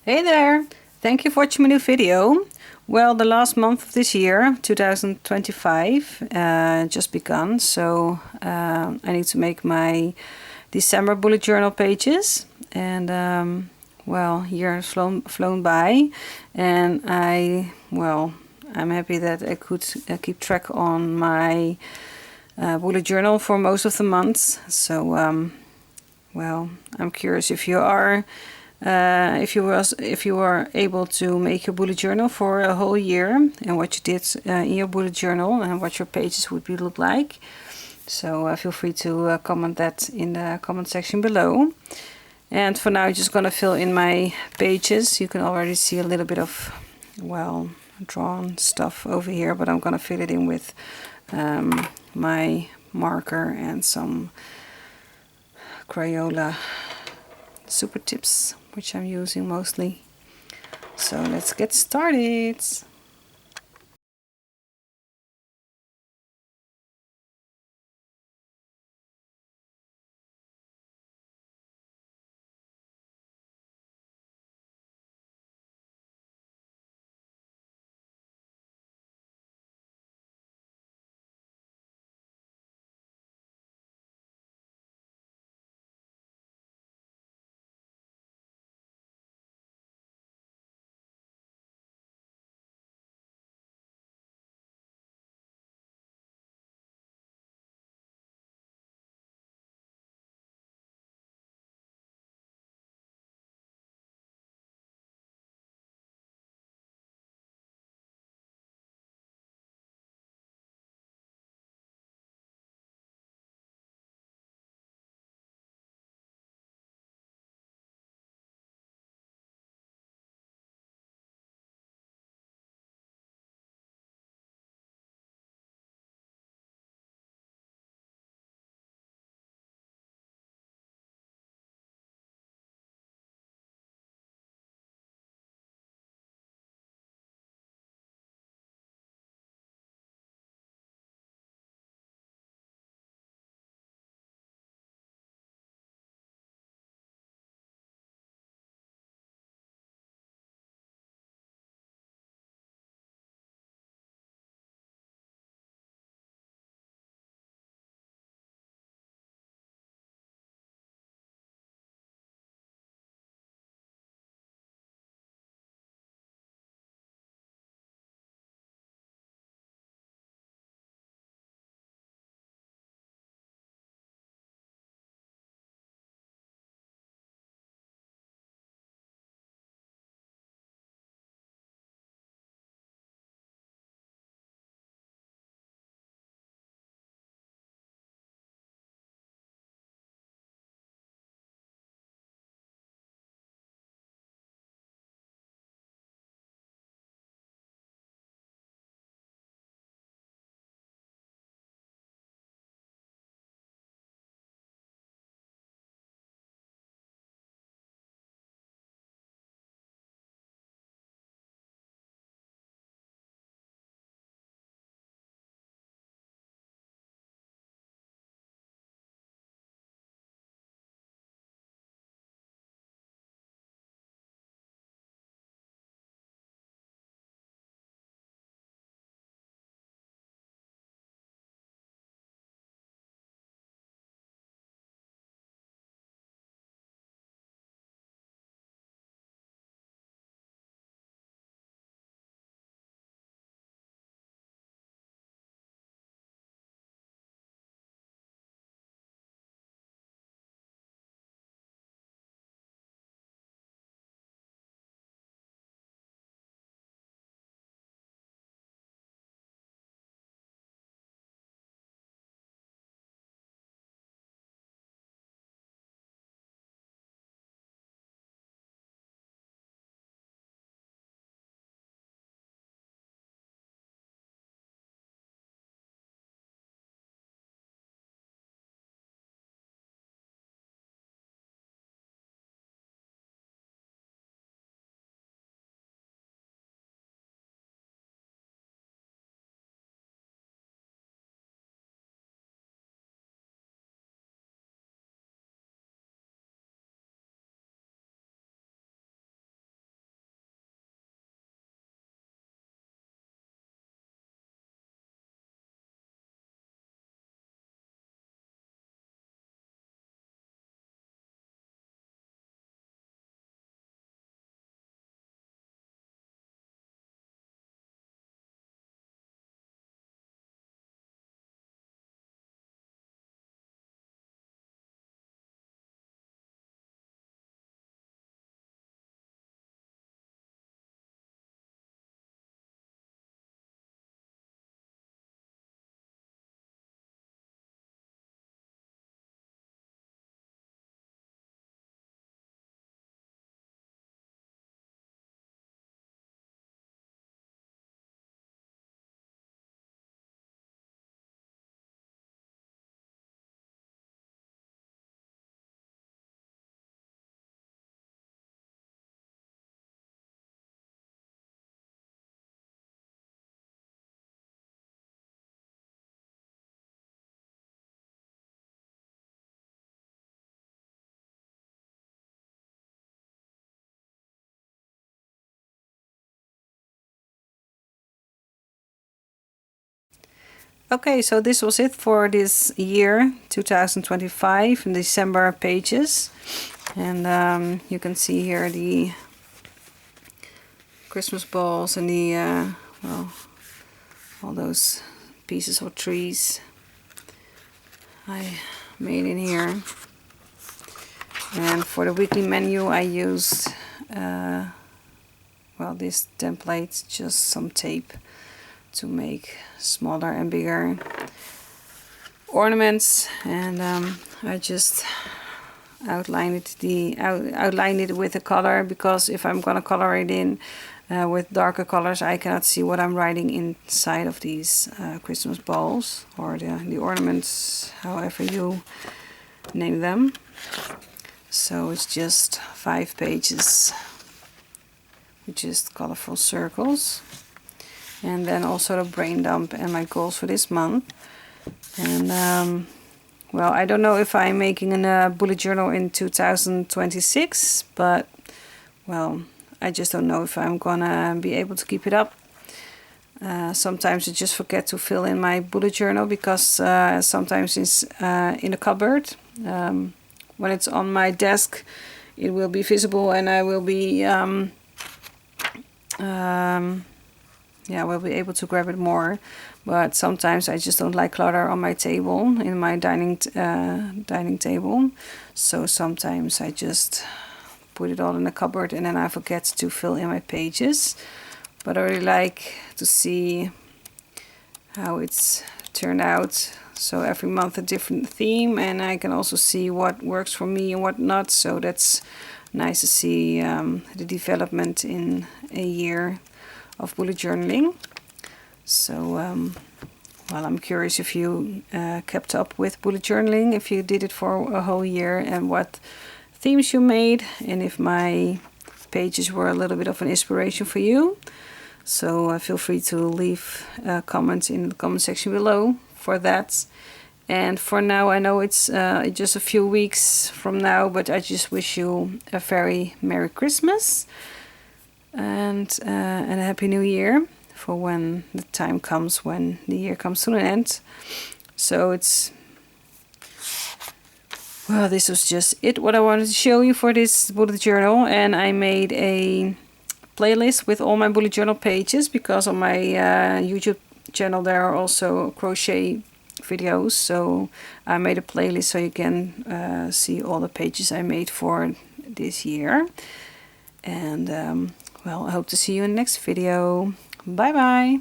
Hey there! Thank you for watching my new video. Well, the last month of this year, 2025, just begun, so I need to make my December bullet journal pages. And well, year has flown by, and I'm happy that I could keep track on my bullet journal for most of the months. So well, I'm curious if you are. If you were able to make your bullet journal for a whole year, and what you did in your bullet journal, and what your pages would look like. So feel free to comment that in the comment section below. And for now, I'm just gonna fill in my pages. You can already see a little bit of, well, drawn stuff over here, but I'm gonna fill it in with my marker and some Crayola super tips, which I'm using mostly. So let's get started. Okay, so this was it for this year 2025 in December pages, and you can see here the Christmas balls and the well, all those pieces of trees I made in here. And for the weekly menu I used well, this template, just some tape to make smaller and bigger ornaments, and I just outlined it with a color, because if I'm gonna color it in with darker colors, I cannot see what I'm writing inside of these Christmas balls, or the ornaments, however you name them. So it's just 5 pages with just colorful circles, and then also the brain dump and my goals for this month. And well, I don't know if I'm making a bullet journal in 2026, but well, I just don't know if I'm gonna be able to keep it up. Sometimes I just forget to fill in my bullet journal, because sometimes it's in the cupboard. When it's on my desk, it will be visible, and I will be yeah, we'll be able to grab it more. But sometimes I just don't like clutter on my table, in my dining table. So sometimes I just put it all in the cupboard, and then I forget to fill in my pages. But I really like to see how it's turned out. So every month a different theme, and I can also see what works for me and what not. So that's nice to see the development in a year of bullet journaling. So well, I'm curious if you kept up with bullet journaling, if you did it for a whole year, and what themes you made, and if my pages were a little bit of an inspiration for you. So feel free to leave a comment in the comment section below for that. And for now, I know it's just a few weeks from now, but I just wish you a very Merry Christmas and a Happy New Year, for when the time comes when the year comes to an end. So it's, well, this was just it, what I wanted to show you for this bullet journal. And I made a playlist with all my bullet journal pages, because on my YouTube channel there are also crochet videos. So I made a playlist so you can see all the pages I made for this year. And well, I hope to see you in the next video. Bye bye!